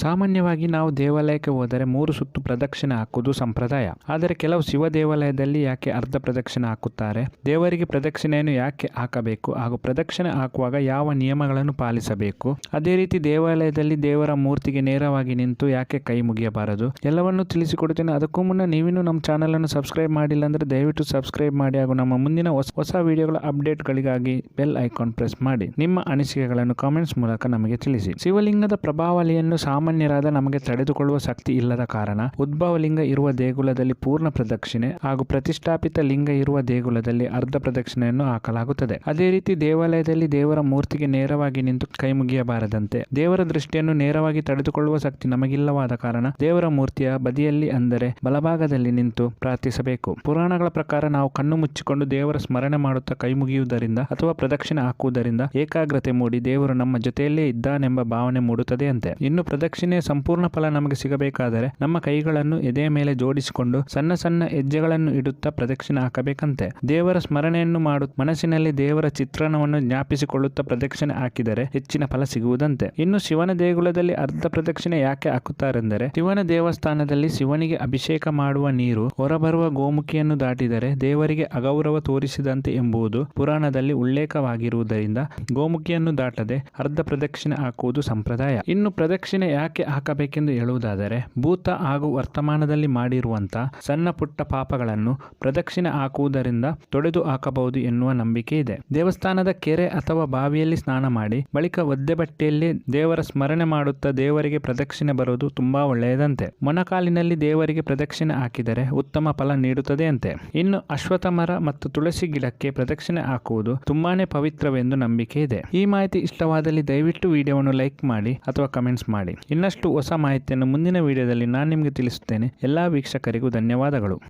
ಸಾಮಾನ್ಯವಾಗಿ ನಾವು ದೇವಾಲಯಕ್ಕೆ ಹೋದರೆ 3 ಸುತ್ತು ಪ್ರದಕ್ಷಿಣೆ ಹಾಕುವುದು ಸಂಪ್ರದಾಯ. ಆದರೆ ಕೆಲವು ಶಿವ ದೇವಾಲಯದಲ್ಲಿ ಯಾಕೆ ಅರ್ಧ ಪ್ರದಕ್ಷಿಣೆ ಹಾಕುತ್ತಾರೆ, ದೇವರಿಗೆ ಪ್ರದಕ್ಷಿಣೆಯನ್ನು ಯಾಕೆ ಹಾಕಬೇಕು ಹಾಗೂ ಪ್ರದಕ್ಷಿಣೆ ಹಾಕುವಾಗ ಯಾವ ನಿಯಮಗಳನ್ನು ಪಾಲಿಸಬೇಕು, ಅದೇ ರೀತಿ ದೇವಾಲಯದಲ್ಲಿ ದೇವರ ಮೂರ್ತಿಗೆ ನೇರವಾಗಿ ನಿಂತು ಯಾಕೆ ಕೈ ಮುಗಿಯಬಾರದು ಎಲ್ಲವನ್ನು ತಿಳಿಸಿಕೊಡುತ್ತೇನೆ. ಅದಕ್ಕೂ ಮುನ್ನ ನೀವಿನ್ನೂ ನಮ್ಮ ಚಾನಲ್ ಅನ್ನು ಸಬ್ಸ್ಕ್ರೈಬ್ ಮಾಡಿಲ್ಲ ಅಂದ್ರೆ ದಯವಿಟ್ಟು ಸಬ್ಸ್ಕ್ರೈಬ್ ಮಾಡಿ ಹಾಗೂ ನಮ್ಮ ಮುಂದಿನ ಹೊಸ ವಿಡಿಯೋಗಳ ಅಪ್ಡೇಟ್ಗಳಿಗಾಗಿ ಬೆಲ್ ಐಕಾನ್ ಪ್ರೆಸ್ ಮಾಡಿ. ನಿಮ್ಮ ಅನಿಸಿಕೆಗಳನ್ನು ಕಾಮೆಂಟ್ಸ್ ಮೂಲಕ ನಮಗೆ ತಿಳಿಸಿ. ಶಿವಲಿಂಗದ ಪ್ರಭಾವಳಿಯನ್ನು ಸಾಮಾನ್ಯರಾದ ನಮಗೆ ತಡೆದುಕೊಳ್ಳುವ ಶಕ್ತಿ ಇಲ್ಲದ ಕಾರಣ ಉದ್ಭವ ಲಿಂಗ ಇರುವ ದೇಗುಲದಲ್ಲಿ ಪೂರ್ಣ ಪ್ರದಕ್ಷಿಣೆ ಹಾಗೂ ಪ್ರತಿಷ್ಠಾಪಿತ ಲಿಂಗ ಇರುವ ದೇಗುಲದಲ್ಲಿ ಅರ್ಧ ಪ್ರದಕ್ಷಿಣೆಯನ್ನು ಹಾಕಲಾಗುತ್ತದೆ. ಅದೇ ರೀತಿ ದೇವಾಲಯದಲ್ಲಿ ದೇವರ ಮೂರ್ತಿಗೆ ನೇರವಾಗಿ ನಿಂತು ಕೈ ಮುಗಿಯಬಾರದಂತೆ ದೇವರ ದೃಷ್ಟಿಯನ್ನು ನೇರವಾಗಿ ತಡೆದುಕೊಳ್ಳುವ ಶಕ್ತಿ ನಮಗಿಲ್ಲವಾದ ಕಾರಣ ದೇವರ ಮೂರ್ತಿಯ ಬದಿಯಲ್ಲಿ ಅಂದರೆ ಬಲಭಾಗದಲ್ಲಿ ನಿಂತು ಪ್ರಾರ್ಥಿಸಬೇಕು. ಪುರಾಣಗಳ ಪ್ರಕಾರ ನಾವು ಕಣ್ಣು ಮುಚ್ಚಿಕೊಂಡು ದೇವರ ಸ್ಮರಣೆ ಮಾಡುತ್ತಾ ಕೈ ಮುಗಿಯುವುದರಿಂದ ಅಥವಾ ಪ್ರದಕ್ಷಿಣೆ ಹಾಕುವುದರಿಂದ ಏಕಾಗ್ರತೆ ಮೂಡಿ ದೇವರು ನಮ್ಮ ಜೊತೆಯಲ್ಲೇ ಇದ್ದಾನೆಂಬ ಭಾವನೆ ಮೂಡುತ್ತದೆ ಅಂತೆ. ಇನ್ನು ಪ್ರದಕ್ಷಿಣೆಯ ಸಂಪೂರ್ಣ ಫಲ ನಮಗೆ ಸಿಗಬೇಕಾದರೆ ನಮ್ಮ ಕೈಗಳನ್ನು ಎದೆಯ ಮೇಲೆ ಜೋಡಿಸಿಕೊಂಡು ಸಣ್ಣ ಸಣ್ಣ ಹೆಜ್ಜೆಗಳನ್ನು ಇಡುತ್ತಾ ಪ್ರದಕ್ಷಿಣೆ ಹಾಕಬೇಕಂತೆ. ದೇವರ ಸ್ಮರಣೆಯನ್ನು ಮನಸ್ಸಿನಲ್ಲಿ ದೇವರ ಚಿತ್ರಣವನ್ನು ಜ್ಞಾಪಿಸಿಕೊಳ್ಳುತ್ತಾ ಪ್ರದಕ್ಷಿಣೆ ಹಾಕಿದರೆ ಹೆಚ್ಚಿನ ಫಲ ಸಿಗುವುದಂತೆ. ಇನ್ನು ಶಿವನ ದೇಗುಲದಲ್ಲಿ ಅರ್ಧ ಪ್ರದಕ್ಷಿಣೆ ಯಾಕೆ ಹಾಕುತ್ತಾರೆಂದರೆ, ಶಿವನ ದೇವಸ್ಥಾನದಲ್ಲಿ ಶಿವನಿಗೆ ಅಭಿಷೇಕ ಮಾಡುವ ನೀರು ಹೊರಬರುವ ಗೋಮುಖಿಯನ್ನು ದಾಟಿದರೆ ದೇವರಿಗೆ ಅಗೌರವ ತೋರಿಸಿದಂತೆ ಎಂಬುದು ಪುರಾಣದಲ್ಲಿ ಉಲ್ಲೇಖವಾಗಿರುವುದರಿಂದ ಗೋಮುಖಿಯನ್ನು ದಾಟದೆ ಅರ್ಧ ಪ್ರದಕ್ಷಿಣೆ ಹಾಕುವುದು ಸಂಪ್ರದಾಯ. ಇನ್ನು ಪ್ರದಕ್ಷಿಣೆ ಯಾಕೆ ಹಾಕಬೇಕೆಂದು ಹೇಳುವುದಾದರೆ, ಭೂತ ಹಾಗೂ ವರ್ತಮಾನದಲ್ಲಿ ಮಾಡಿರುವಂತಹ ಸಣ್ಣ ಪುಟ್ಟ ಪಾಪಗಳನ್ನು ಪ್ರದಕ್ಷಿಣೆ ಹಾಕುವುದರಿಂದ ತೊಡೆದು ಹಾಕಬಹುದು ಎನ್ನುವ ನಂಬಿಕೆ ಇದೆ. ದೇವಸ್ಥಾನದ ಕೆರೆ ಅಥವಾ ಬಾವಿಯಲ್ಲಿ ಸ್ನಾನ ಮಾಡಿ ಬಳಿಕ ಒದ್ದೆ ಬಟ್ಟೆಯಲ್ಲಿ ದೇವರ ಸ್ಮರಣೆ ಮಾಡುತ್ತಾ ದೇವರಿಗೆ ಪ್ರದಕ್ಷಿಣೆ ಬರುವುದು ತುಂಬಾ ಒಳ್ಳೆಯದಂತೆ. ಮೊಣಕಾಲಿನಲ್ಲಿ ದೇವರಿಗೆ ಪ್ರದಕ್ಷಿಣೆ ಹಾಕಿದರೆ ಉತ್ತಮ ಫಲ ನೀಡುತ್ತದೆ ಅಂತೆ. ಇನ್ನು ಅಶ್ವತ್ಥ ಮರ ಮತ್ತು ತುಳಸಿ ಗಿಡಕ್ಕೆ ಪ್ರದಕ್ಷಿಣೆ ಹಾಕುವುದು ತುಂಬಾನೇ ಪವಿತ್ರವೆಂದು ನಂಬಿಕೆ ಇದೆ. ಈ ಮಾಹಿತಿ ಇಷ್ಟವಾದಲ್ಲಿ ದಯವಿಟ್ಟು ವಿಡಿಯೋವನ್ನು ಲೈಕ್ ಮಾಡಿ ಅಥವಾ ಕಮೆಂಟ್ಸ್ ಮಾಡಿ. ಇನ್ನಷ್ಟು ಹೊಸ ಮಾಹಿತಿಯನ್ನು ಮುಂದಿನ ವಿಡಿಯೋದಲ್ಲಿ ನಾನು ನಿಮಗೆ ತಿಳಿಸುತ್ತೇನೆ. ಎಲ್ಲಾ ವೀಕ್ಷಕರಿಗೂ ಧನ್ಯವಾದಗಳು.